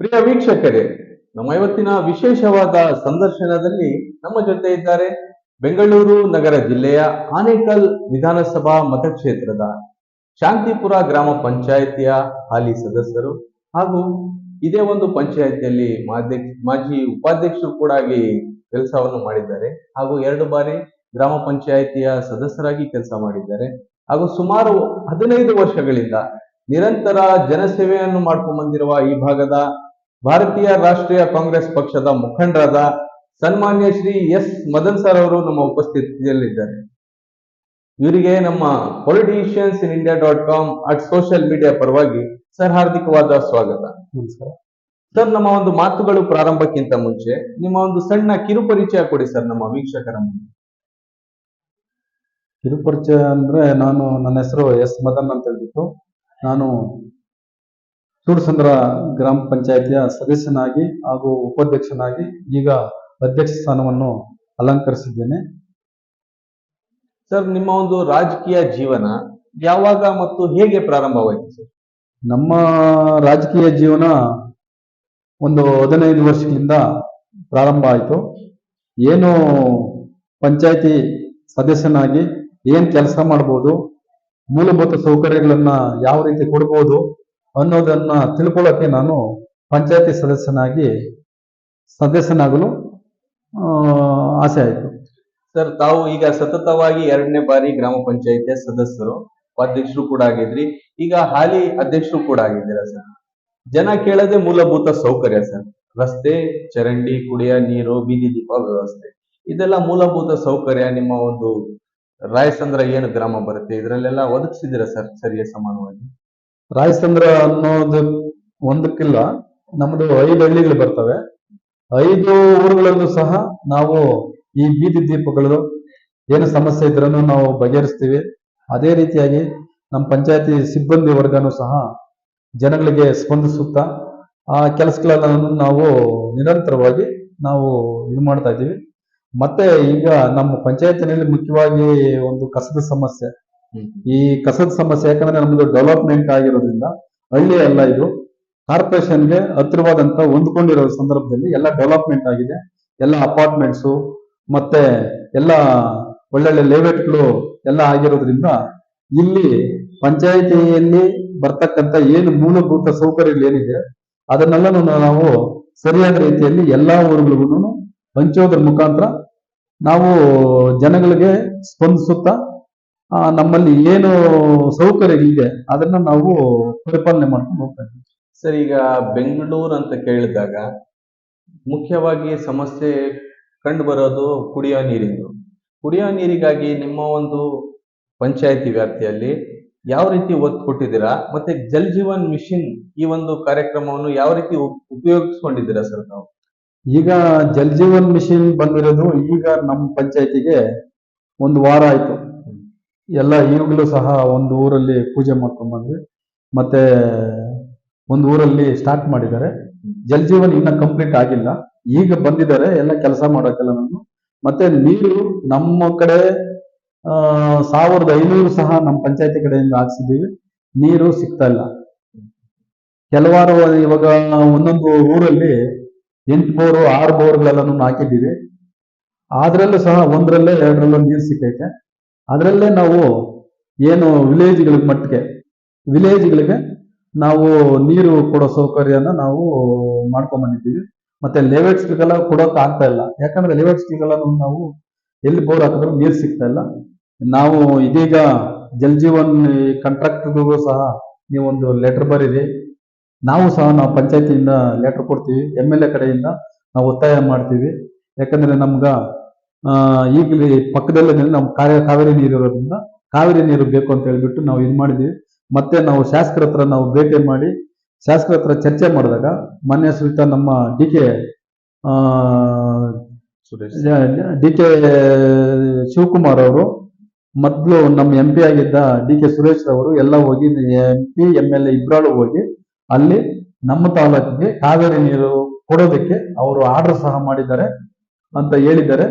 ಪ್ರಿಯ ವೀಕ್ಷಕರೇ, ನಮ್ಮ ಇವತ್ತಿನ ವಿಶೇಷವಾದ ಸಂದರ್ಶನದಲ್ಲಿ ನಮ್ಮ ಜೊತೆ ಇದ್ದಾರೆ ಬೆಂಗಳೂರು ನಗರ ಜಿಲ್ಲೆಯ ಆನೇಕಲ್ ವಿಧಾನಸಭಾ ಮತಕ್ಷೇತ್ರದ ಶಾಂತಿಪುರ ಗ್ರಾಮ ಪಂಚಾಯಿತಿಯ ಹಾಲಿ ಸದಸ್ಯರು ಹಾಗೂ ಇದೇ ಒಂದು ಪಂಚಾಯಿತಿಯಲ್ಲಿ ಮಾಜಿ ಉಪಾಧ್ಯಕ್ಷರು ಕೂಡ ಆಗಿ ಕೆಲಸವನ್ನು ಮಾಡಿದ್ದಾರೆ ಹಾಗೂ 2 ಬಾರಿ ಗ್ರಾಮ ಪಂಚಾಯಿತಿಯ ಸದಸ್ಯರಾಗಿ ಕೆಲಸ ಮಾಡಿದ್ದಾರೆ ಹಾಗೂ ಸುಮಾರು 15 ವರ್ಷಗಳಿಂದ ನಿರಂತರ ಜನಸೇವೆಯನ್ನು ಮಾಡ್ಕೊಂಡು ಬಂದಿರುವ ಈ ಭಾಗದ ಭಾರತೀಯ ರಾಷ್ಟ್ರೀಯ ಕಾಂಗ್ರೆಸ್ ಪಕ್ಷದ ಮುಖಂಡರಾದ ಸನ್ಮಾನ್ಯ ಶ್ರೀ ಎಸ್ ಮದನ್ ಸರ್ ಅವರು ನಮ್ಮ ಉಪಸ್ಥಿತಿಯಲ್ಲಿದ್ದಾರೆ. ಇವರಿಗೆ ನಮ್ಮ ಪೊಲಿಟಿಷಿಯನ್ಸ್ ಇನ್ ಇಂಡಿಯಾ.com ಅಟ್ ಸೋಷಿಯಲ್ ಮೀಡಿಯಾ ಪರವಾಗಿ ಸರ್ ಹಾರ್ದಿಕವಾದ ಸ್ವಾಗತ. ನಮಸ್ಕಾರ ಸರ್, ನಮ್ಮ ಒಂದು ಮಾತುಗಳು ಪ್ರಾರಂಭಕ್ಕಿಂತ ಮುಂಚೆ ನಿಮ್ಮ ಒಂದು ಸಣ್ಣ ಕಿರುಪರಿಚಯ ಕೊಡಿ ಸರ್ ನಮ್ಮ ವೀಕ್ಷಕರ ಮುಂದೆ. ಕಿರುಪರಿಚಯ ಅಂದ್ರೆ ನನ್ನ ಹೆಸರು ಎಸ್ ಮದನ್ ಅಂತ ಹೇಳ್ಬಿಟ್ಟು ನಾನು ಸೂಡಸಂದ್ರ ಗ್ರಾಮ ಪಂಚಾಯಿತಿಯ ಸದಸ್ಯನಾಗಿ ಹಾಗೂ ಉಪಾಧ್ಯಕ್ಷನಾಗಿ ಈಗ ಅಧ್ಯಕ್ಷ ಸ್ಥಾನವನ್ನು ಅಲಂಕರಿಸಿದ್ದೇನೆ. ಸರ್, ನಿಮ್ಮ ಒಂದು ರಾಜಕೀಯ ಜೀವನ ಯಾವಾಗ ಮತ್ತು ಹೇಗೆ ಪ್ರಾರಂಭವಾಯಿತು ಸರ್? ನಮ್ಮ ರಾಜಕೀಯ ಜೀವನ ಒಂದು 15 ವರ್ಷಗಳಿಂದ ಪ್ರಾರಂಭ ಆಯಿತು. ಏನು ಪಂಚಾಯಿತಿ ಸದಸ್ಯನಾಗಿ ಏನ್ ಕೆಲಸ ಮಾಡ್ಬೋದು, ಮೂಲಭೂತ ಸೌಕರ್ಯಗಳನ್ನ ಯಾವ ರೀತಿ ಕೊಡ್ಬೋದು ಅನ್ನೋದನ್ನ ತಿಳ್ಕೊಳ್ಳೋಕೆ ನಾನು ಪಂಚಾಯತಿ ಸದಸ್ಯನಾಗಲು ಆಸೆ ಆಯಿತು. ಸರ್, ತಾವು ಈಗ ಸತತವಾಗಿ 2ನೇ ಬಾರಿ ಗ್ರಾಮ ಪಂಚಾಯಿತಿಯ ಸದಸ್ಯರು, ಉಪಾಧ್ಯಕ್ಷರು ಕೂಡ ಆಗಿದ್ರಿ, ಈಗ ಹಾಲಿ ಅಧ್ಯಕ್ಷರು ಕೂಡ ಆಗಿದ್ದೀರಾ ಸರ್. ಜನ ಕೇಳದೆ ಮೂಲಭೂತ ಸೌಕರ್ಯ ಸರ್, ರಸ್ತೆ, ಚರಂಡಿ, ಕುಡಿಯ ನೀರು, ಬೀದಿ ದೀಪ ವ್ಯವಸ್ಥೆ, ಇದೆಲ್ಲ ಮೂಲಭೂತ ಸೌಕರ್ಯ ನಿಮ್ಮ ಒಂದು ರಾಯಸಂದ್ರ ಏನು ಗ್ರಾಮ ಬರುತ್ತೆ ಇದರಲ್ಲೆಲ್ಲ ಒದಗಿಸಿದ್ದೀರಾ ಸರ್ ಸರಿಯ ಸಮಾನವಾಗಿ? ರಾಯಸಂದ್ರ ಅನ್ನೋದು ಒಂದಕ್ಕಿಲ್ಲ, ನಮ್ದು 5 ಹಳ್ಳಿಗಳು ಬರ್ತವೆ. 5 ಊರುಗಳಲ್ಲೂ ಸಹ ನಾವು ಈ ಬೀದಿ ದೀಪಗಳು ಏನು ಸಮಸ್ಯೆ ಇದ್ರೂ ನಾವು ಬಗೆಹರಿಸ್ತೀವಿ. ಅದೇ ರೀತಿಯಾಗಿ ನಮ್ಮ ಪಂಚಾಯತಿ ಸಿಬ್ಬಂದಿ ವರ್ಗನೂ ಸಹ ಜನಗಳಿಗೆ ಸ್ಪಂದಿಸುತ್ತಾ ಆ ಕೆಲಸಗಳನ್ನು ನಾವು ನಿರಂತರವಾಗಿ ನಾವು ಇದು ಮಾಡ್ತಾ ಇದ್ದೀವಿ. ಮತ್ತೆ ಈಗ ನಮ್ಮ ಪಂಚಾಯತಿನಲ್ಲಿ ಮುಖ್ಯವಾಗಿ ಒಂದು ಕಸದ ಸಮಸ್ಯೆ. ಈ ಕಸದ ಸಮಸ್ಯೆ ಯಾಕಂದ್ರೆ ನಮ್ದು ಡೆವಲಪ್ಮೆಂಟ್ ಆಗಿರೋದ್ರಿಂದ ಹಳ್ಳಿ ಎಲ್ಲ ಇದು ಕಾರ್ಪೊರೇಷನ್ಗೆ ಹತ್ತಿರವಾದಂತ ಹೊಂದ್ಕೊಂಡಿರೋ ಸಂದರ್ಭದಲ್ಲಿ ಎಲ್ಲ ಡೆವಲಪ್ಮೆಂಟ್ ಆಗಿದೆ. ಎಲ್ಲ ಅಪಾರ್ಟ್ಮೆಂಟ್ಸು ಮತ್ತೆ ಎಲ್ಲ ಒಳ್ಳೊಳ್ಳೆ ಲೇಔಟ್ಗಳು ಎಲ್ಲ ಆಗಿರೋದ್ರಿಂದ ಇಲ್ಲಿ ಪಂಚಾಯಿತಿಯಲ್ಲಿ ಬರ್ತಕ್ಕಂಥ ಏನು ಮೂಲಭೂತ ಸೌಕರ್ಯಗಳು ಏನಿದೆ ಅದನ್ನೆಲ್ಲ ನಾವು ಸರಿಯಾದ ರೀತಿಯಲ್ಲಿ ಎಲ್ಲಾ ಊರುಗಳಿಗೂ ಹಂಚೋದ್ರ ಮುಖಾಂತರ ನಾವು ಜನಗಳಿಗೆ ಸ್ಪಂದಿಸುತ್ತಾ ನಮ್ಮಲ್ಲಿ ಏನು ಸೌಕರ್ಯಗಳಿದೆ ಅದನ್ನ ನಾವು ಪರಿಪಾಲನೆ ಮಾಡ್ಕೊಂಡು ಹೋಗ್ತಾ ಇದ್ದೀವಿ. ಸರ್, ಈಗ ಬೆಂಗಳೂರು ಅಂತ ಕೇಳಿದಾಗ ಮುಖ್ಯವಾಗಿ ಸಮಸ್ಯೆ ಕಂಡು ಬರೋದು ಕುಡಿಯೋ ನೀರಿಂದು. ಕುಡಿಯೋ ನೀರಿಗಾಗಿ ನಿಮ್ಮ ಒಂದು ಪಂಚಾಯತಿ ವ್ಯಾಪ್ತಿಯಲ್ಲಿ ಯಾವ ರೀತಿ ಒತ್ತು ಕೊಟ್ಟಿದ್ದೀರಾ, ಮತ್ತೆ ಜಲ್ ಜೀವನ್ ಮಿಷನ್ ಈ ಒಂದು ಕಾರ್ಯಕ್ರಮವನ್ನು ಯಾವ ರೀತಿ ಉಪಯೋಗಿಸ್ಕೊಂಡಿದ್ದೀರಾ ಸರ್ ತಾವು? ಈಗ ಜಲ್ ಜೀವನ್ ಮಿಷನ್ ಬಂದಿರೋದು ಈಗ ನಮ್ಮ ಪಂಚಾಯತಿಗೆ 1 ವಾರ ಆಯ್ತು. ಎಲ್ಲ ಈಗಲೂ ಸಹ ಒಂದು ಊರಲ್ಲಿ ಪೂಜೆ ಮಾಡ್ಕೊಂಡ್ ಬಂದ್ವಿ, ಮತ್ತೆ ಒಂದು ಊರಲ್ಲಿ ಸ್ಟಾರ್ಟ್ ಮಾಡಿದ್ದಾರೆ. ಜಲ್ ಜೀವನ್ ಇನ್ನ ಕಂಪ್ಲೀಟ್ ಆಗಿಲ್ಲ, ಈಗ ಬಂದಿದ್ದಾರೆ ಎಲ್ಲ ಕೆಲಸ ಮಾಡೋಕೆಲ್ಲ. ಮತ್ತೆ ನೀರು ನಮ್ಮ ಕಡೆ 1500 ಸಹ ನಮ್ಮ ಪಂಚಾಯತಿ ಕಡೆಯಿಂದ ಹಾಕ್ಸಿದ್ದೀವಿ, ನೀರು ಸಿಗ್ತಾ ಇಲ್ಲ. ಕೆಲವಾರು ಇವಾಗ ಒಂದೊಂದು ಊರಲ್ಲಿ 8 ಬೋರ್ 6 ಬೋರ್ಗಳೆಲ್ಲ ಹಾಕಿದ್ದೀವಿ. ಅದ್ರಲ್ಲೂ ಸಹ 1ರಲ್ಲೇ 2ರಲ್ಲೋ ನೀರು ಸಿಕ್ಕೈತೆ. ಅದರಲ್ಲೇ ನಾವು ಏನು ವಿಲೇಜ್ಗಳಿಗೆ ನಾವು ನೀರು ಕೊಡೋ ಸೌಕರ್ಯನ ನಾವು ಮಾಡ್ಕೊಂಡ್ ಬಂದಿದ್ದೀವಿ. ಮತ್ತೆ ಲೇಔಟ್ಸ್ಗಳಿಗೆಲ್ಲ ಕೊಡೋಕೆ ಆಗ್ತಾ ಇಲ್ಲ, ಯಾಕಂದ್ರೆ ಲೇಔಟ್ಸ್ಗಳಿಗೆಲ್ಲ ನಾವು ಎಲ್ಲಿ ಬೋರ್ ಹಾಕಿದ್ರು ನೀರು ಸಿಗ್ತಾ ಇಲ್ಲ. ನಾವು ಇದೀಗ ಜಲ್ ಜೀವನ್ ಕಾಂಟ್ರಾಕ್ಟರ್ಗಳಿಗೂ ಸಹ ನೀವೊಂದು ಲೆಟರ್ ಬರೀರಿ, ನಾವು ಸಹ ನಾವು ಪಂಚಾಯತಿಯಿಂದ ಲೆಟರ್ ಕೊಡ್ತೀವಿ, MLA ಕಡೆಯಿಂದ ನಾವು ಒತ್ತಾಯ ಮಾಡ್ತೀವಿ. ಯಾಕಂದ್ರೆ ನಮ್ಗ ಈಗಲೇ ಪಕ್ಕದಲ್ಲೇ ನಮ್ಮ ಕಾವೇರಿ ನೀರು ಇರೋದ್ರಿಂದ ಕಾವೇರಿ ನೀರು ಬೇಕು ಅಂತ ಹೇಳ್ಬಿಟ್ಟು ನಾವು ಇದು ಮಾಡಿದೀವಿ. ಮತ್ತೆ ನಾವು ಶಾಸಕರ ಹತ್ರ ನಾವು ಭೇಟಿ ಮಾಡಿ ಶಾಸಕರ ಹತ್ರ ಚರ್ಚೆ ಮಾಡಿದಾಗ ಮಾನ್ಯ ಶ್ರೀಯುತ ನಮ್ಮ ಡಿ ಕೆ ಶಿವಕುಮಾರ್ ಅವರು, ಮೊದಲು ನಮ್ಮ MP ಆಗಿದ್ದ DK ಸುರೇಶ್ ಅವರು ಎಲ್ಲ ಹೋಗಿ MP MLA ಇಬ್ಬರಾಳು ಹೋಗಿ ಅಲ್ಲಿ ನಮ್ಮ ತಾಲೂಕಿಗೆ ಕಾವೇರಿ ನೀರು ಕೊಡೋದಕ್ಕೆ ಅವರು ಆರ್ಡರ್ ಸಹ ಮಾಡಿದ್ದಾರೆ ಅಂತ ಹೇಳಿದ್ದಾರೆ.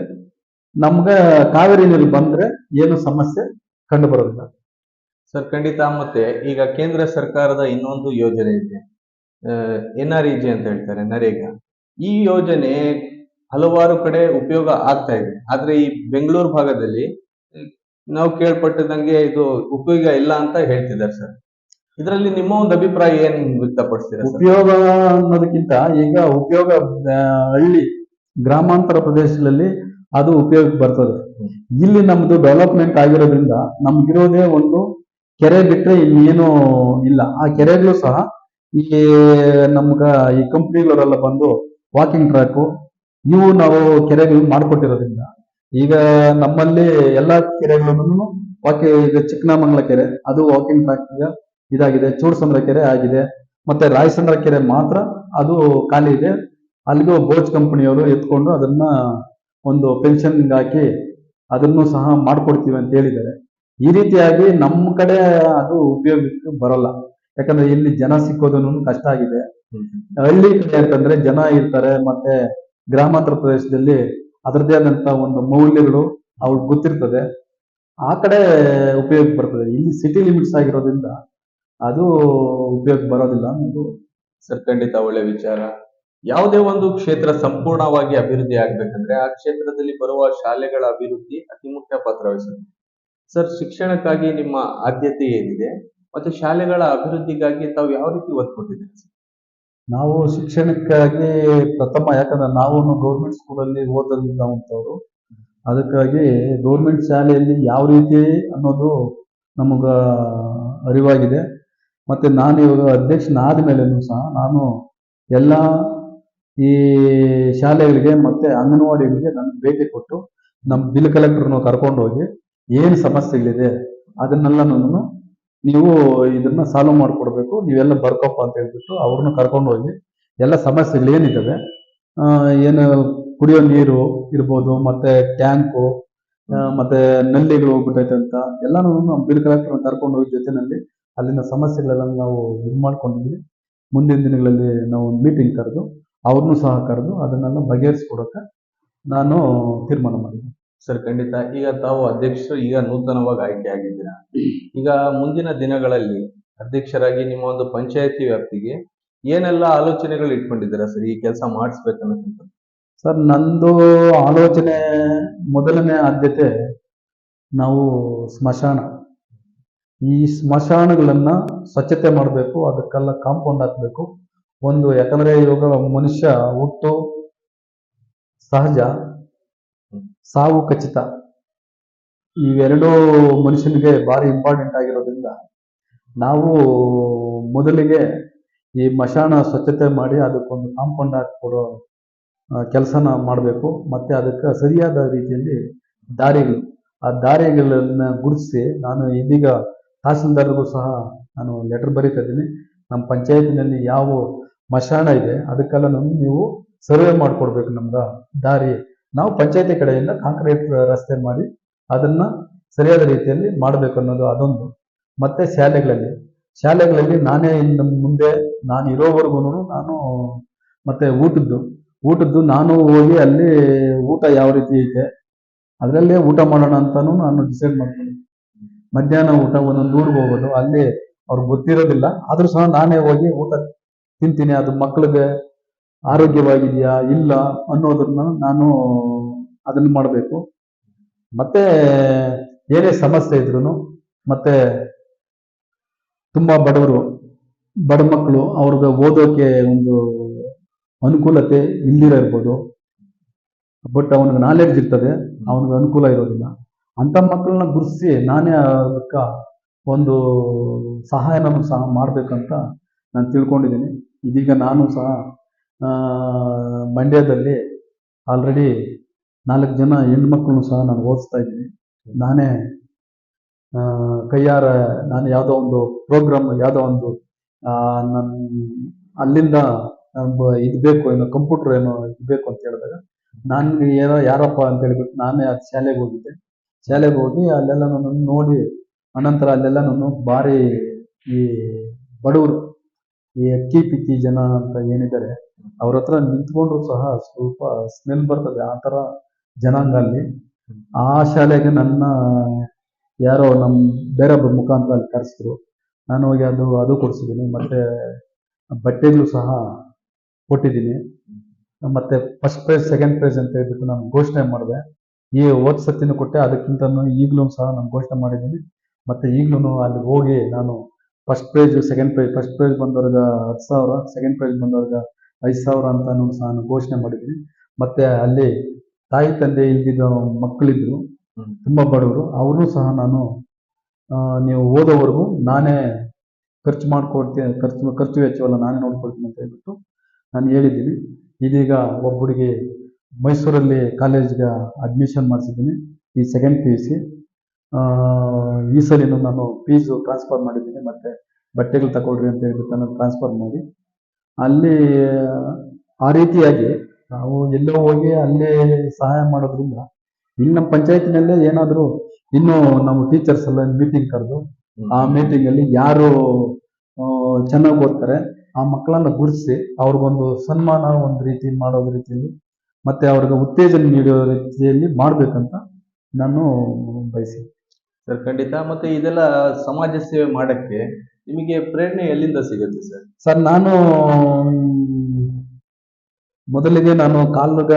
ನಮ್ಗೆ ಕಾವೇರಿ ನೀರು ಬಂದ್ರೆ ಏನು ಸಮಸ್ಯೆ ಕಂಡು ಬರೋದಿಲ್ಲ ಸರ್. ಖಂಡಿತ. ಮತ್ತೆ ಈಗ ಕೇಂದ್ರ ಸರ್ಕಾರದ ಇನ್ನೊಂದು ಯೋಜನೆ ಇದೆ, NREG ಅಂತ ಹೇಳ್ತಾರೆ, ನರೇಗಾ. ಈ ಯೋಜನೆ ಹಲವಾರು ಕಡೆ ಉಪಯೋಗ ಆಗ್ತಾ ಇದೆ. ಆದ್ರೆ ಈ ಬೆಂಗಳೂರು ಭಾಗದಲ್ಲಿ ನಾವು ಕೇಳ್ಪಟ್ಟದಂಗೆ ಇದು ಉಪಯೋಗ ಇಲ್ಲ ಅಂತ ಹೇಳ್ತಿದ್ದಾರೆ ಸರ್. ಇದರಲ್ಲಿ ನಿಮ್ಮ ಒಂದು ಅಭಿಪ್ರಾಯ ಏನ್ ವ್ಯಕ್ತಪಡಿಸ್ತೀರಾ ಸರ್? ಉಪಯೋಗ ಅನ್ನೋದಕ್ಕಿಂತ ಈಗ ಉಪಯೋಗ ಹಳ್ಳಿ ಗ್ರಾಮಾಂತರ ಪ್ರದೇಶಗಳಲ್ಲಿ ಅದು ಉಪಯೋಗಕ್ಕೆ ಬರ್ತದೆ. ಇಲ್ಲಿ ನಮ್ದು ಡೆವಲಪ್ಮೆಂಟ್ ಆಗಿರೋದ್ರಿಂದ ನಮ್ಗಿರೋದೇ ಒಂದು ಕೆರೆ ಬಿಟ್ರೆ ಇನ್ನೇನು ಇಲ್ಲ. ಆ ಕೆರೆಗಳು ಸಹ ಈ ನಮ್ಗ ಈ ಕಂಪ್ನಿಗಳವರೆಲ್ಲ ಬಂದು ವಾಕಿಂಗ್ ಟ್ರ್ಯಾಕು ಇವು ನಾವು ಕೆರೆಗಳು ಮಾಡ್ಕೊಟ್ಟಿರೋದ್ರಿಂದ ಈಗ ನಮ್ಮಲ್ಲಿ ಎಲ್ಲಾ ಕೆರೆಗಳನ್ನು ಈಗ ಚಿಕ್ಕನಾಮಂಗಲ ಕೆರೆ ಅದು ವಾಕಿಂಗ್ ಟ್ರ್ಯಾಕ್ ಇದಾಗಿದೆ. ಚೂಡ್ಸಂದ್ರ ಕೆರೆ ಆಗಿದೆ. ಮತ್ತೆ ರಾಯಸಂದ್ರ ಕೆರೆ ಮಾತ್ರ ಅದು ಖಾಲಿ ಇದೆ. ಅಲ್ಲಿಗೂ ಬೋಚ್ ಕಂಪನಿಯವರು ಎತ್ಕೊಂಡು ಅದನ್ನ ಒಂದು ಪೆನ್ಷನ್ ಹಾಕಿ ಅದನ್ನು ಸಹ ಮಾಡ್ಕೊಡ್ತೀವಿ ಅಂತ ಹೇಳಿದ್ದಾರೆ. ಈ ರೀತಿಯಾಗಿ ನಮ್ಮ ಕಡೆ ಅದು ಉಪಯೋಗಕ್ಕೆ ಬರಲ್ಲ. ಯಾಕಂದ್ರೆ ಇಲ್ಲಿ ಜನ ಸಿಕ್ಕೋದನ್ನು ಕಷ್ಟ ಆಗಿದೆ. ಹಳ್ಳಿ ಕಡೆ ಅಂತಂದ್ರೆ ಜನ ಇರ್ತಾರೆ. ಮತ್ತೆ ಗ್ರಾಮಾಂತರ ಪ್ರದೇಶದಲ್ಲಿ ಅದರದೇ ಆದಂತ ಒಂದು ಮೌಲ್ಯಗಳು ಅವ್ರಿಗೆ ಗೊತ್ತಿರ್ತದೆ. ಆ ಕಡೆ ಉಪಯೋಗಕ್ಕೆ ಬರ್ತದೆ. ಇಲ್ಲಿ ಸಿಟಿ ಲಿಮಿಟ್ಸ್ ಆಗಿರೋದ್ರಿಂದ ಅದು ಉಪಯೋಗ ಬರೋದಿಲ್ಲ ಅನ್ನೋದು. ಸರ್, ಖಂಡಿತ ಒಳ್ಳೆ ವಿಚಾರ. ಯಾವುದೇ ಒಂದು ಕ್ಷೇತ್ರ ಸಂಪೂರ್ಣವಾಗಿ ಅಭಿವೃದ್ಧಿ ಆಗ್ಬೇಕಂದ್ರೆ ಆ ಕ್ಷೇತ್ರದಲ್ಲಿ ಬರುವ ಶಾಲೆಗಳ ಅಭಿವೃದ್ಧಿ ಅತಿ ಮುಖ್ಯ ಪಾತ್ರ ವಹಿಸುತ್ತೆ. ಸರ್, ಶಿಕ್ಷಣಕ್ಕಾಗಿ ನಿಮ್ಮ ಆದ್ಯತೆ ಏನಿದೆ ಮತ್ತೆ ಶಾಲೆಗಳ ಅಭಿವೃದ್ಧಿಗಾಗಿ ತಾವು ಯಾವ ರೀತಿ ಒತ್ತು ಕೊಟ್ಟಿದ್ದೀರಿ ಸರ್? ನಾವು ಶಿಕ್ಷಣಕ್ಕಾಗಿ ಪ್ರಥಮ, ಯಾಕಂದ್ರೆ ನಾವು ಗೌರ್ಮೆಂಟ್ ಸ್ಕೂಲಲ್ಲಿ ಓದಿದಂಥವ್ರು, ಅದಕ್ಕಾಗಿ ಗೌರ್ಮೆಂಟ್ ಶಾಲೆಯಲ್ಲಿ ಯಾವ ರೀತಿ ಅನ್ನೋದು ನಮಗ ಅರಿವಾಗಿದೆ. ಮತ್ತೆ ನಾನು ಇವಾಗ ಅಧ್ಯಕ್ಷನಾದ ಮೇಲೆನೂ ಸಹ ನಾನು ಎಲ್ಲ ಈ ಶಾಲೆಗಳಿಗೆ ಮತ್ತೆ ಅಂಗನವಾಡಿಗಳಿಗೆ ನಾನು ಭೇಟಿ ಕೊಟ್ಟು ನಮ್ಮ ಬಿಲ್ ಕಲೆಕ್ಟರ್ನ ಕರ್ಕೊಂಡು ಹೋಗಿ ಏನು ಸಮಸ್ಯೆಗಳಿದೆ ಅದನ್ನೆಲ್ಲ ನೀವು ಇದನ್ನ ಸಾಲ್ವ್ ಮಾಡಿಕೊಡ್ಬೇಕು, ನೀವೆಲ್ಲ ಬರ್ಕೊಪ್ಪ ಅಂತ ಹೇಳ್ಬಿಟ್ಟು ಅವ್ರನ್ನ ಕರ್ಕೊಂಡು ಹೋಗಿ ಎಲ್ಲ ಸಮಸ್ಯೆಗಳು ಏನಿದ್ದಾವೆ, ಏನು ಕುಡಿಯೋ ನೀರು ಇರ್ಬೋದು, ಮತ್ತೆ ಟ್ಯಾಂಕು, ಮತ್ತೆ ನಲ್ಲಿಗಳು ಹೋಗ್ಬಿಟ್ಟೈತೆ ಅಂತ ಎಲ್ಲಾನು ನಮ್ಮ ಬಿಲ್ ಕಲೆಕ್ಟರ್ ಕರ್ಕೊಂಡು ಹೋಗಿ ಜೊತೆನಲ್ಲಿ ಅಲ್ಲಿನ ಸಮಸ್ಯೆಗಳೆಲ್ಲ ನಾವು ಇದು ಮಾಡ್ಕೊಂಡಿದ್ವಿ. ಮುಂದಿನ ದಿನಗಳಲ್ಲಿ ನಾವು ಮೀಟಿಂಗ್ ಕರೆದು ಅವ್ರನ್ನೂ ಸಹ ಕರೆದು ಅದನ್ನೆಲ್ಲ ಬಗೆಹರಿಸ್ಕೊಡಕ್ಕೆ ನಾನು ತೀರ್ಮಾನ ಮಾಡಿದ್ದೀನಿ. ಸರ್, ಖಂಡಿತ. ಈಗ ತಾವು ಅಧ್ಯಕ್ಷರು ಈಗ ನೂತನವಾಗಿ ಆಯ್ಕೆ ಆಗಿದ್ದೀರಾ. ಈಗ ಮುಂದಿನ ದಿನಗಳಲ್ಲಿ ಅಧ್ಯಕ್ಷರಾಗಿ ನಿಮ್ಮ ಒಂದು ಪಂಚಾಯತಿ ವ್ಯಾಪ್ತಿಗೆ ಏನೆಲ್ಲ ಆಲೋಚನೆಗಳು ಇಟ್ಕೊಂಡಿದ್ದೀರಾ ಸರ್ ಈ ಕೆಲಸ ಮಾಡಿಸ್ಬೇಕನ್ನೋದು? ಸರ್, ನಂದು ಆಲೋಚನೆ ಮೊದಲನೇ ಆದ್ಯತೆ ನಾವು ಸ್ಮಶಾನ. ಈ ಸ್ಮಶಾನಗಳನ್ನ ಸ್ವಚ್ಛತೆ ಮಾಡಬೇಕು, ಅದಕ್ಕೆಲ್ಲ ಕಾಂಪೌಂಡ್ ಹಾಕ್ಬೇಕು. ಒಂದು, ಯಾಕಂದ್ರೆ ಇವಾಗ ಮನುಷ್ಯ ಹುಟ್ಟು ಸಹಜ, ಸಾವು ಖಚಿತ. ಇವೆರಡೂ ಮನುಷ್ಯನಿಗೆ ಭಾರಿ ಇಂಪಾರ್ಟೆಂಟ್ ಆಗಿರೋದ್ರಿಂದ ನಾವು ಮೊದಲಿಗೆ ಈ ಮಶಾನ ಸ್ವಚ್ಛತೆ ಮಾಡಿ ಅದಕ್ಕೊಂದು ಕಾಂಪೌಂಡ್ ಹಾಕಿಕೊಡೋ ಕೆಲಸನ ಮಾಡಬೇಕು. ಮತ್ತೆ ಅದಕ್ಕೆ ಸರಿಯಾದ ರೀತಿಯಲ್ಲಿ ದಾರಿಗಳು, ಆ ದಾರಿಗಳನ್ನ ಗುರುತಿಸಿ ನಾನು ಇದೀಗ ತಹಸೀಲ್ದಾರ್ಗೂ ಸಹ ನಾನು ಲೆಟರ್ ಬರೀತಾ ಇದ್ದೀನಿ. ನಮ್ಮ ಪಂಚಾಯತಿನಲ್ಲಿ ಯಾವ ಮಶಾನ ಇದೆ ಅದಕ್ಕೆಲ್ಲ ನೀವು ಸರ್ವೆ ಮಾಡಿಕೊಡ್ಬೇಕು. ನಮ್ಗೆ ದಾರಿ ನಾವು ಪಂಚಾಯತಿ ಕಡೆಯಿಂದ ಕಾಂಕ್ರೀಟ್ ರಸ್ತೆ ಮಾಡಿ ಅದನ್ನ ಸರಿಯಾದ ರೀತಿಯಲ್ಲಿ ಮಾಡಬೇಕು ಅನ್ನೋದು ಅದೊಂದು. ಮತ್ತೆ ಶಾಲೆಗಳಲ್ಲಿ ನಾನೇ ಇನ್ನು ಮುಂದೆ ನಾನು ಇರೋವರೆಗೂ ನಾನು ಮತ್ತೆ ಊಟದ್ದು ನಾನು ಹೋಗಿ ಅಲ್ಲಿ ಊಟ ಯಾವ ರೀತಿ ಐತೆ ಅದರಲ್ಲೇ ಊಟ ಮಾಡೋಣ ಅಂತಾನು ನಾನು ಡಿಸೈಡ್ ಮಾಡ್ತೀನಿ. ಮಧ್ಯಾಹ್ನ ಊಟ ಒಂದೊಂದು ಊರಿಗೆ ಹೋಗೋದು, ಅಲ್ಲಿ ಅವ್ರಿಗೆ ಗೊತ್ತಿರೋದಿಲ್ಲ, ಆದ್ರೂ ಸಹ ನಾನೇ ಹೋಗಿ ಊಟ ತಿಂತೀನಿ. ಅದು ಮಕ್ಕಳಿಗೆ ಆರೋಗ್ಯವಾಗಿದೆಯಾ ಇಲ್ಲ ಅನ್ನೋದನ್ನ ನಾನು ಅದನ್ನ ಮಾಡಬೇಕು. ಮತ್ತೆ ಏನೇ ಸಮಸ್ಯೆ ಇದ್ರು, ಮತ್ತೆ ತುಂಬಾ ಬಡ ಮಕ್ಕಳು ಅವ್ರಿಗೆ ಓದೋಕೆ ಒಂದು ಅನುಕೂಲತೆ ಇಲ್ದಿರಬಹುದು, ಬಟ್ ಅವನಿಗೆ ನಾಲೆಡ್ಜ್ ಇರ್ತದೆ, ಅವನಿಗೆ ಅನುಕೂಲ ಇರೋದಿಲ್ಲ. ಅಂತ ಮಕ್ಕಳನ್ನ ಗುರುತಿಸಿ ನಾನೇ ಅದಕ್ಕ ಒಂದು ಸಹಾಯನೂ ಸಹ ಮಾಡ್ಬೇಕಂತ ನಾನು ತಿಳ್ಕೊಂಡಿದ್ದೀನಿ. ಇದೀಗ ನಾನು ಸಹ ಮಂಡ್ಯದಲ್ಲಿ ಆಲ್ರೆಡಿ 4 ಜನ ಹೆಣ್ಮಕ್ಳನ್ನು ಸಹ ನಾನು ಓದಿಸ್ತಾ ಇದ್ದೀನಿ. ನಾನೇ ಕೈಯಾರ ನಾನು ಯಾವುದೋ ಒಂದು ಪ್ರೋಗ್ರಾಮ್, ಯಾವುದೋ ಒಂದು ನನ್ನ ಅಲ್ಲಿಂದ ಇದು ಬೇಕು, ಏನೋ ಕಂಪ್ಯೂಟರ್ ಏನೋ ಬೇಕು ಅಂತ ಹೇಳಿದಾಗ ನನ್ಗೆ ಏನೋ ಯಾರಪ್ಪ ಅಂತ ಹೇಳ್ಬಿಟ್ಟು ನಾನೇ ಅದು ಶಾಲೆಗೆ ಹೋಗಿ ಅಲ್ಲೆಲ್ಲ ನಾನು ನೋಡಿ, ಅನಂತರ ಅಲ್ಲೆಲ್ಲ ನಾನು ಭಾರಿ ಈ ಬಡವರು, ಈ ಅಕ್ಕಿ ಪಿಕ್ಕಿ ಜನ ಅಂತ ಏನಿದ್ದಾರೆ ಅವ್ರ ಹತ್ರ ನಿಂತ್ಕೊಂಡ್ರು ಸಹ ಸ್ವಲ್ಪ ಸ್ಮೆಲ್ ಬರ್ತದೆ. ಆ ಥರ ಜನಾಂಗ ಅಲ್ಲಿ. ಆ ಶಾಲೆಗೆ ನನ್ನ ಯಾರೋ ನಮ್ಮ ಬೇರೊಬ್ಬರ ಮುಖಾಂತರ ಅಲ್ಲಿ ಕರೆಸಿದ್ರು. ನಾನು ಹೋಗಿ ಅದು ಕೊಡಿಸಿದ್ದೀನಿ. ಮತ್ತೆ ಬಟ್ಟೆಗಳು ಸಹ ಕೊಟ್ಟಿದ್ದೀನಿ. ಮತ್ತೆ ಫಸ್ಟ್ ಪ್ರೈಸ್ ಸೆಕೆಂಡ್ ಪ್ರೈಸ್ ಅಂತ ಹೇಳ್ಬಿಟ್ಟು ನಾನು ಘೋಷಣೆ ಮಾಡಿದೆ. ಈ ಹೋದ್ ಸತಿನೂ ಕೊಟ್ಟೆ, ಅದಕ್ಕಿಂತ ಈಗಲೂ ಸಹ ನಾನು ಘೋಷಣೆ ಮಾಡಿದ್ದೀನಿ. ಮತ್ತೆ ಈಗಲೂ ಅಲ್ಲಿ ಹೋಗಿ ನಾನು first prize second prize, first prize ಬಂದವ್ರಿಗೆ 10,000, ಸೆಕೆಂಡ್ ಪ್ರೈಸ್ ಬಂದವ್ರಿಗೆ 5,000 ಅಂತಾನು ಸಹ ನಾನು ಘೋಷಣೆ ಮಾಡಿದ್ದೀನಿ. ಮತ್ತೆ ಅಲ್ಲಿ ತಾಯಿ ತಂದೆ ಇಲ್ದಿದ್ದ ಮಕ್ಕಳಿದ್ರು, ತುಂಬಾ ಬಡವರು, ಅವರು ಸಹ ನಾನು ನೀವು ಓದೋವರೆಗೂ ನಾನೇ ಖರ್ಚು ಮಾಡ್ಕೊಡ್ತೀನಿ, ಖರ್ಚು ವೆಚ್ಚವಲ್ಲ ನಾನೇ ನೋಡ್ಕೊಳ್ತೀನಿ ಅಂತ ಹೇಳ್ಬಿಟ್ಟು ನಾನು ಹೇಳಿದ್ದೀನಿ. ಇದೀಗ ಒಬ್ಬರಿಗೆ ಮೈಸೂರಲ್ಲಿ ಕಾಲೇಜ್ಗೆ ಅಡ್ಮಿಷನ್ ಮಾಡಿಸಿದ್ದೀನಿ, ಈ ಸೆಕೆಂಡ್ PUC. ಈ ಸಲಿನೂ ನಾನು ಫೀಸು ಟ್ರಾನ್ಸ್ಫರ್ ಮಾಡಿದ್ದೀನಿ. ಮತ್ತೆ ಬಟ್ಟೆಗಳು ತಗೊಳ್ರಿ ಅಂತ ಹೇಳ್ಬಿಟ್ಟು ನಾನು ಟ್ರಾನ್ಸ್ಫರ್ ಮಾಡಿ ಅಲ್ಲಿ ಆ ರೀತಿಯಾಗಿ ನಾವು ಎಲ್ಲೋ ಹೋಗಿ ಅಲ್ಲೇ ಸಹಾಯ ಮಾಡೋದ್ರಿಂದ ಇಲ್ಲಿ ನಮ್ಮ ಪಂಚಾಯತಿನಲ್ಲೇ ಏನಾದರೂ ಇನ್ನು ನಾವು ಟೀಚರ್ಸ್ ಎಲ್ಲ ಮೀಟಿಂಗ್ ಕರೆದು ಆ ಮೀಟಿಂಗ್ ಅಲ್ಲಿ ಯಾರು ಚೆನ್ನಾಗಿ ಓದ್ತಾರೆ ಆ ಮಕ್ಕಳನ್ನ ಗುರುತಿಸಿ ಅವ್ರಿಗೊಂದು ಸನ್ಮಾನ ಒಂದು ರೀತಿ ಮಾಡೋದ್ ರೀತಿಯಲ್ಲಿ ಮತ್ತೆ ಅವ್ರಿಗೆ ಉತ್ತೇಜನ ನೀಡೋ ರೀತಿಯಲ್ಲಿ ಮಾಡ್ಬೇಕಂತ ನಾನು ಬಯಸಿ. ಸರ್ ಖಂಡಿತ. ಮತ್ತೆ ಇದೆಲ್ಲ ಸಮಾಜ ಸೇವೆ ಮಾಡಕ್ಕೆ ನಿಮಗೆ ಪ್ರೇರಣೆ ಎಲ್ಲಿಂದ ಸಿಗುತ್ತೆ ಸರ್? ಸರ್ ನಾನು ಮೊದಲಿಗೆ ನಾನು ಕಾಲ್ಗ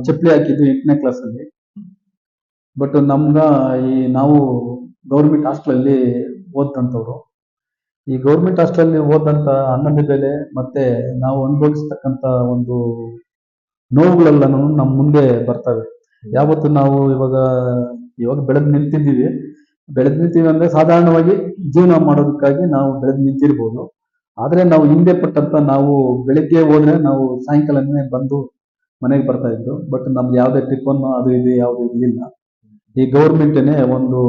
ಚಪ್ಪಲಿ ಹಾಕಿದ್ದು 8ನೇ ಕ್ಲಾಸಲ್ಲಿ. ಬಟ್ ನಾವು ಗೌರ್ಮೆಂಟ್ ಹಾಸ್ಟೆಲಲ್ಲಿ ಓದಂಥವ್ರು. ಈ ಗೌರ್ಮೆಂಟ್ ಹಾಸ್ಟೆಲಲ್ಲಿ ಓದಂತ ಅನ್ನದ ಬೆಲೆ ಮತ್ತೆ ನಾವು ಅನುಭವಿಸ್ತಕ್ಕಂಥ ಒಂದು ನೋವುಗಳೆಲ್ಲನೂ ನಮ್ಮ ಮುಂದೆ ಬರ್ತವೆ. ಯಾವತ್ತು ನಾವು ಇವಾಗ ಬೆಳೆದು ನಿಂತೀವಿ ಅಂದ್ರೆ ಸಾಧಾರಣವಾಗಿ ಜೀವನ ಮಾಡೋದಕ್ಕಾಗಿ ನಾವು ಬೆಳೆದು ನಿಂತಿರ್ಬೋದು. ಆದ್ರೆ ನಾವು ಹಿಂದೆ ಪಟ್ಟಂತ ನಾವು ಬೆಳಿಗ್ಗೆ ಹೋದ್ರೆ ನಾವು ಸಾಯಂಕಾಲನೇ ಬಂದು ಮನೆಗೆ ಬರ್ತಾ ಇದ್ದು. ಬಟ್ ನಮ್ಗೆ ಯಾವುದೇ ಟಿಫನ್ ಅದು ಇದು ಯಾವುದು ಇರಲಿಲ್ಲ. ಈ ಗೌರ್ಮೆಂಟೇನೆ ಒಂದು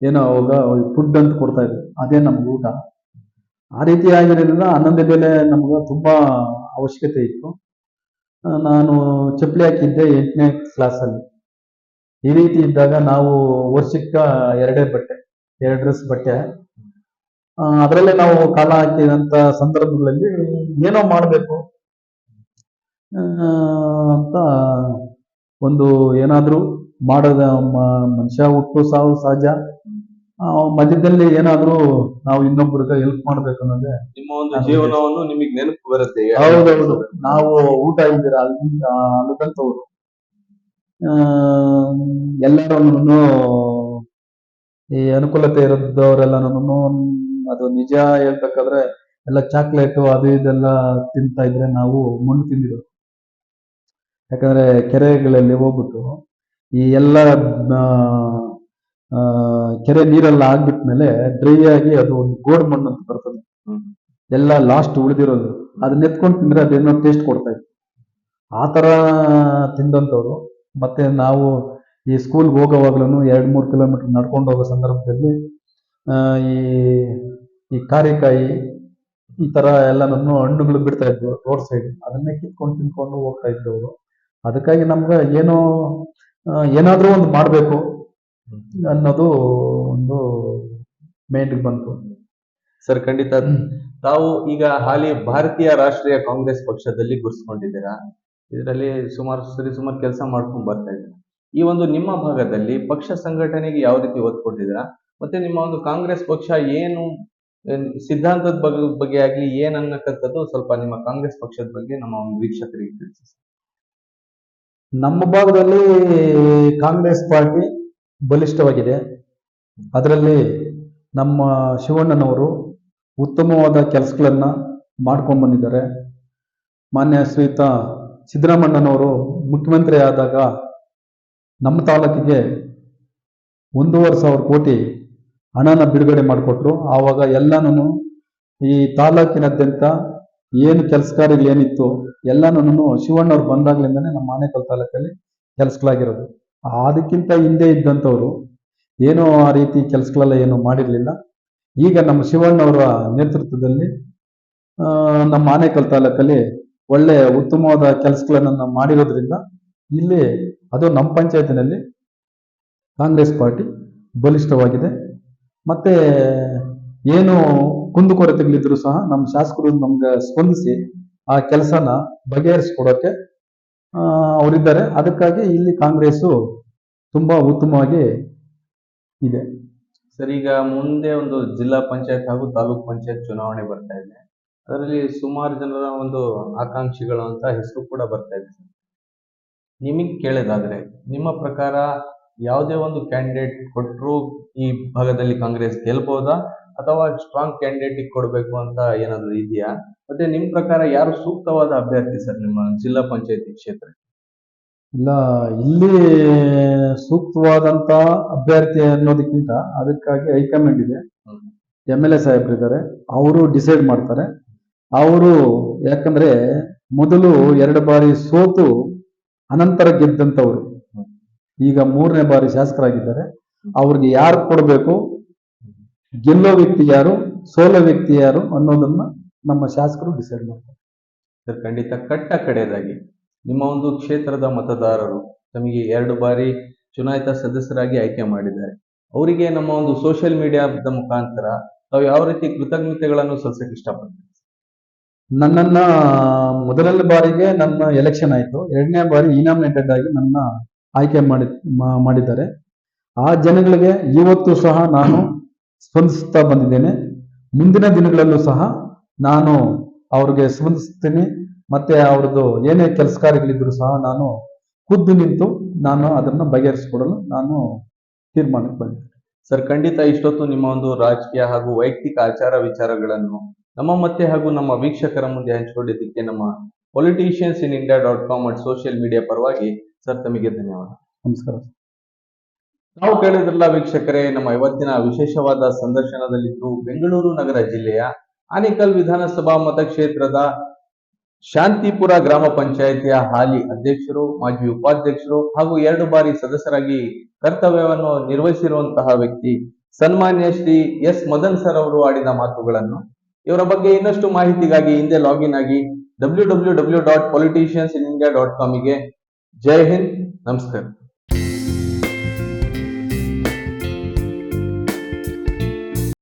ಏನೋ ಅವಾಗ ಫುಡ್ ಅಂತ ಕೊಡ್ತಾ ಇದ್ರು, ಅದೇ ನಮ್ಗೆ ಊಟ. ಆ ರೀತಿ ಆಗಿರೋದ್ರಿಂದ ಅನ್ನದ ಬೆಲೆ ನಮ್ಗೆ ತುಂಬಾ ಅವಶ್ಯಕತೆ ಇತ್ತು. ನಾನು ಚಪ್ಪಲಿ ಹಾಕಿದ್ದೆ 8ನೇ ಕ್ಲಾಸಲ್ಲಿ. ಈ ರೀತಿ ಇದ್ದಾಗ ನಾವು ವರ್ಷಕ್ಕೆ 2 ಡ್ರೆಸ್ ಬಟ್ಟೆ, ಅದರಲ್ಲೇ ನಾವು ಕಾಲ ಹಾಕಿದಂತ ಸಂದರ್ಭಗಳಲ್ಲಿ ಏನೋ ಮಾಡಬೇಕು ಅಂತ ಒಂದು ಏನಾದ್ರೂ ಮಾಡೋದ ಮನುಷ್ಯ ಹುಟ್ಟು ಸಾವು ಸಹಜ. ಮಧ್ಯದಲ್ಲಿ ಏನಾದ್ರೂ ನಾವು ಇನ್ನೊಬ್ರಿಗೆ ಹೆಲ್ಪ್ ಮಾಡ್ಬೇಕು ಅನ್ನೋದೇ ನಿಮ್ಮ ಒಂದು ಜೀವನವನ್ನು ನಿಮಗೆ ನೆನಪು ಬರುತ್ತೆ. ಹೌದೌದು. ನಾವು ಊಟ ಇದ್ದೀರ ಅಲ್ಲದಂತವ್ರು ಎಲ್ಲರೂ ಈ ಅನುಕೂಲತೆ ಇರೋದವರೆಲ್ಲನೂ ಅದು ನಿಜ ಹೇಳ್ಬೇಕಾದ್ರೆ ಎಲ್ಲ ಚಾಕ್ಲೇಟು ಅದು ಇದೆಲ್ಲ ತಿಂತಾ ಇದ್ರೆ ನಾವು ಮಣ್ಣು ತಿಂದಿರೋದು. ಯಾಕಂದ್ರೆ ಕೆರೆಗಳಲ್ಲಿ ಹೋಗ್ಬಿಟ್ಟು ಈ ಎಲ್ಲ ಕೆರೆ ನೀರೆಲ್ಲ ಆಗ್ಬಿಟ್ಮೇಲೆ ಡ್ರೈ ಆಗಿ ಅದು ಒಂದು ಗೋಡ್ ಮಣ್ಣು ಅಂತ ಬರ್ತದೆ, ಎಲ್ಲ ಲಾಸ್ಟ್ ಉಳಿದಿರೋದು. ಅದನ್ನ ಎತ್ಕೊಂಡು ತಿಂದ್ರೆ ಅದೇನೋ ಟೇಸ್ಟ್ ಕೊಡ್ತಾ ಇತ್ತು. ಆ ತರ ತಿಂದಂಥವ್ರು. ಮತ್ತೆ ನಾವು ಈ ಸ್ಕೂಲ್ಗೆ ಹೋಗೋವಾಗ್ಲೂ 2-3 ಕಿಲೋಮೀಟರ್ ನಡ್ಕೊಂಡು ಹೋಗೋ ಸಂದರ್ಭದಲ್ಲಿ ಈ ಈ ಕಾರಿಕಾಯಿ ಈ ತರ ಎಲ್ಲನೂ ಹಣ್ಣುಗಳು ಬಿಡ್ತಾ ಇದ್ವು ರೋಡ್ ಸೈಡ್, ಅದನ್ನೇ ಕಿತ್ಕೊಂಡು ತಿನ್ಕೊಂಡು ಹೋಗ್ತಾ ಇದ್ರು ಅವರು. ಅದಕ್ಕಾಗಿ ನಮ್ಗೆ ಏನಾದ್ರೂ ಒಂದು ಮಾಡಬೇಕು ಅನ್ನೋದು ಒಂದು ಮೈಂಡ್ಗೆ ಬಂತು. ಸರ್ ಖಂಡಿತ. ತಾವು ಈಗ ಹಾಲಿ ಭಾರತೀಯ ರಾಷ್ಟ್ರೀಯ ಕಾಂಗ್ರೆಸ್ ಪಕ್ಷದಲ್ಲಿ ಗುರುತಿಸಿಕೊಂಡಿದ್ದೀರಾ. ಇದರಲ್ಲಿ ಸುಮಾರು ಕೆಲಸ ಮಾಡ್ಕೊಂಡು ಬರ್ತಾ ಇದ್ದೀರಾ. ಈ ಒಂದು ನಿಮ್ಮ ಭಾಗದಲ್ಲಿ ಪಕ್ಷ ಸಂಘಟನೆಗೆ ಯಾವ ರೀತಿ ಒತ್ತು ಕೊಟ್ಟಿದ್ದೀರಾ? ಮತ್ತೆ ನಿಮ್ಮ ಒಂದು ಕಾಂಗ್ರೆಸ್ ಪಕ್ಷ ಏನು ಸಿದ್ಧಾಂತದ ಬಗ್ಗೆ ಆಗ್ಲಿ ಏನ್ ಅನ್ನಕ್ಕಂಥದ್ದು ಸ್ವಲ್ಪ ನಿಮ್ಮ ಕಾಂಗ್ರೆಸ್ ಪಕ್ಷದ ಬಗ್ಗೆ ನಮ್ಮ ಒಂದು ವೀಕ್ಷಕರಿಗೆ ತಿಳಿಸಿ. ನಮ್ಮ ಭಾಗದಲ್ಲಿ ಕಾಂಗ್ರೆಸ್ ಪಾರ್ಟಿ ಬಲಿಷ್ಠವಾಗಿದೆ. ಅದರಲ್ಲಿ ನಮ್ಮ ಶಿವಣ್ಣನವರು ಉತ್ತಮವಾದ ಕೆಲಸಗಳನ್ನ ಮಾಡ್ಕೊಂಡು ಬಂದಿದ್ದಾರೆ. ಮಾನ್ಯ ಶ್ರೀಯುತ ಸಿದ್ದರಾಮಣ್ಣನವರು ಮುಖ್ಯಮಂತ್ರಿ ಆದಾಗ ನಮ್ಮ ತಾಲೂಕಿಗೆ 1,500 ಕೋಟಿ ಹಣನ ಬಿಡುಗಡೆ ಮಾಡಿಕೊಟ್ರು. ಆವಾಗ ಎಲ್ಲಾನು ಈ ತಾಲೂಕಿನಾದ್ಯಂತ ಏನು ಕೆಲಸ ಕಾರ್ಯಗಳು ಏನಿತ್ತು ಎಲ್ಲಾನು ಶಿವಣ್ಣವ್ರು ಬಂದಾಗ್ಲಿಂದಾನೆ ನಮ್ಮ ಆನೇಕಲ್ ತಾಲೂಕಲ್ಲಿ ಕೆಲಸಗಳಾಗಿರೋದು. ಅದಕ್ಕಿಂತ ಹಿಂದೆ ಇದ್ದಂಥವ್ರು ಏನೋ ಆ ರೀತಿ ಕೆಲಸಗಳೆಲ್ಲ ಏನು ಮಾಡಿರ್ಲಿಲ್ಲ. ಈಗ ನಮ್ಮ ಶಿವಣ್ಣವರ ನೇತೃತ್ವದಲ್ಲಿ ನಮ್ಮ ಆನೇಕಲ್ ತಾಲೂಕಲ್ಲಿ ಒಳ್ಳೆ ಉತ್ತಮವಾದ ಕೆಲಸಗಳನ್ನ ಮಾಡಿರೋದ್ರಿಂದ ಇಲ್ಲಿ ಅದು ನಮ್ಮ ಪಂಚಾಯತಿನಲ್ಲಿ ಕಾಂಗ್ರೆಸ್ ಪಾರ್ಟಿ ಬಲಿಷ್ಠವಾಗಿದೆ. ಮತ್ತೆ ಏನು ಕುಂದುಕೊರತೆಗಳಿದ್ರು ಸಹ ನಮ್ಮ ಶಾಸಕರು ನಮ್ಗೆ ಸ್ಪಂದಿಸಿ ಆ ಕೆಲಸನ ಬಗೆಹರಿಸಿಕೊಡೋಕೆ ಅವರಿದ್ದಾರೆ. ಅದಕ್ಕಾಗಿ ಇಲ್ಲಿ ಕಾಂಗ್ರೆಸ್ಸು ತುಂಬಾ ಉತ್ತಮವಾಗಿ ಇದೆ. ಸರ್ ಈಗ ಮುಂದೆ ಒಂದು ಜಿಲ್ಲಾ ಪಂಚಾಯತ್ ಹಾಗೂ ತಾಲೂಕ್ ಪಂಚಾಯತ್ ಚುನಾವಣೆ ಬರ್ತಾ ಇದೆ. ಅದರಲ್ಲಿ ಸುಮಾರು ಜನರ ಒಂದು ಆಕಾಂಕ್ಷಿಗಳು ಅಂತ ಹೆಸರು ಕೂಡ ಬರ್ತಾ ಇದೆ. ನಿಮಗೆ ಕೇಳೋದಾದ್ರೆ ನಿಮ್ಮ ಪ್ರಕಾರ ಯಾವುದೇ ಒಂದು ಕ್ಯಾಂಡಿಡೇಟ್ ಕೊಟ್ಟರು ಈ ಭಾಗದಲ್ಲಿ ಕಾಂಗ್ರೆಸ್ ಗೆಲ್ಬಹುದಾ ಅಥವಾ ಸ್ಟ್ರಾಂಗ್ ಕ್ಯಾಂಡಿಡೇಟ್ ಕೊಡಬೇಕು ಅಂತ ಏನಾದ್ರು ಇದೆಯಾ? ಮತ್ತೆ ನಿಮ್ ಪ್ರಕಾರ ಯಾರು ಸೂಕ್ತವಾದ ಅಭ್ಯರ್ಥಿ ಸರ್ ನಿಮ್ಮ ಜಿಲ್ಲಾ ಪಂಚಾಯತಿ ಕ್ಷೇತ್ರ? ಇಲ್ಲ, ಇಲ್ಲಿ ಸೂಕ್ತವಾದಂತ ಅಭ್ಯರ್ಥಿ ಅನ್ನೋದಕ್ಕಿಂತ ಅದಕ್ಕಾಗಿ ಹೈಕಮಾಂಡ್ ಇದೆ, MLA ಸಾಹೇಬ್ರು ಇದ್ದಾರೆ, ಅವರು ಡಿಸೈಡ್ ಮಾಡ್ತಾರೆ. ಅವರು ಯಾಕಂದ್ರೆ ಮೊದಲು 2 ಬಾರಿ ಸೋತು ಅನಂತರ ಗೆದ್ದಂತವ್ರು ಈಗ 3ನೇ ಬಾರಿ ಶಾಸಕರಾಗಿದ್ದಾರೆ. ಅವ್ರಿಗೆ ಯಾರು ಕೊಡಬೇಕು, ಗೆಲ್ಲೋ ವ್ಯಕ್ತಿ ಯಾರು, ಸೋಲೋ ವ್ಯಕ್ತಿ ಯಾರು ಅನ್ನೋದನ್ನ ನಮ್ಮ ಶಾಸಕರು ಡಿಸೈಡ್ ಮಾಡ್ತಾರೆ. ಸರ್, ಖಂಡಿತ. ಕಟ್ಟ ಕಡೆಯದಾಗಿ ನಿಮ್ಮ ಒಂದು ಕ್ಷೇತ್ರದ ಮತದಾರರು ತಮಗೆ 2 ಬಾರಿ ಚುನಾಯಿತ ಸದಸ್ಯರಾಗಿ ಆಯ್ಕೆ ಮಾಡಿದ್ದಾರೆ. ಅವರಿಗೆ ನಮ್ಮ ಒಂದು ಸೋಷಿಯಲ್ ಮೀಡಿಯಾದ ಮುಖಾಂತರ ತಾವು ಯಾವ ರೀತಿ ಕೃತಜ್ಞತೆಗಳನ್ನು ಸಲ್ಲಿಸಕ್ಕೆ ಇಷ್ಟಪಡ್ತೀವಿ? ನನ್ನನ್ನ ಮೊದಲನೇ ಬಾರಿಗೆ ನನ್ನ ಎಲೆಕ್ಷನ್ ಆಯ್ತು, 2ನೇ ಬಾರಿ ಇನಾಮಿನೇಟೆಡ್ ಆಗಿ ನನ್ನ ಆಯ್ಕೆ ಮಾಡಿದ್ದಾರೆ. ಆ ಜನಗಳಿಗೆ ಇವತ್ತು ಸಹ ನಾನು ಸ್ಪಂದಿಸ್ತಾ ಬಂದಿದ್ದೇನೆ. ಮುಂದಿನ ದಿನಗಳಲ್ಲೂ ಸಹ ನಾನು ಅವ್ರಿಗೆ ಸ್ಪಂದಿಸ್ತೀನಿ. ಮತ್ತೆ ಅವ್ರದ್ದು ಏನೇ ಕೆಲಸ ಕಾರ್ಯಗಳಿದ್ರು ಸಹ ನಾನು ಖುದ್ದು ನಿಂತು ನಾನು ಅದನ್ನ ಬಗೆಹರಿಸಿಕೊಡಲು ನಾನು ತೀರ್ಮಾನಕ್ಕೆ ಬಂದಿದ್ದೇನೆ. ಸರ್, ಖಂಡಿತ ಇಷ್ಟೊತ್ತು ನಿಮ್ಮ ಒಂದು ರಾಜಕೀಯ ಹಾಗೂ ವೈಯಕ್ತಿಕ ಆಚಾರ ವಿಚಾರಗಳನ್ನು ನಮ್ಮ ಮತ್ತೆ ಹಾಗೂ ನಮ್ಮ ವೀಕ್ಷಕರ ಮುಂದೆ ಹಂಚಿಕೊಂಡಿದ್ದಕ್ಕೆ ನಮ್ಮ politiciansinIndia.com ಸೋಷಿಯಲ್ ಮೀಡಿಯಾ ಪರವಾಗಿ ಸರ್ ತಮಗೆ ಧನ್ಯವಾದ. ನಮಸ್ಕಾರ. ನಾವು ಕೇಳಿದ್ರಲ್ಲ ವೀಕ್ಷಕರೇ, ನಮ್ಮ ಇವತ್ತಿನ ವಿಶೇಷವಾದ ಸಂದರ್ಶನದಲ್ಲಿದ್ದು ಬೆಂಗಳೂರು ನಗರ ಜಿಲ್ಲೆಯ ಆನೇಕಲ್ ವಿಧಾನಸಭಾ ಮತಕ್ಷೇತ್ರದ ಶಾಂತಿಪುರ ಗ್ರಾಮ ಪಂಚಾಯಿತಿಯ ಹಾಲಿ ಅಧ್ಯಕ್ಷರು, ಮಾಜಿ ಉಪಾಧ್ಯಕ್ಷರು ಹಾಗೂ 2 ಬಾರಿ ಸದಸ್ಯರಾಗಿ ಕರ್ತವ್ಯವನ್ನು ನಿರ್ವಹಿಸಿರುವಂತಹ ವ್ಯಕ್ತಿ ಸನ್ಮಾನ್ಯ ಶ್ರೀ ಎಸ್ ಮದನ್ ಸರ್ ಅವರು ಆಡಿದ ಮಾತುಗಳನ್ನು, ಇವರ ಬಗ್ಗೆ ಇನ್ನಷ್ಟು ಮಾಹಿತಿಗಾಗಿ ಹಿಂದೆ ಲಾಗಿನ್ ಆಗಿ www.politiciansinIndia.com ಗೆ. ಜೈ ಹಿಂದ್, ನಮಸ್ಕಾರ.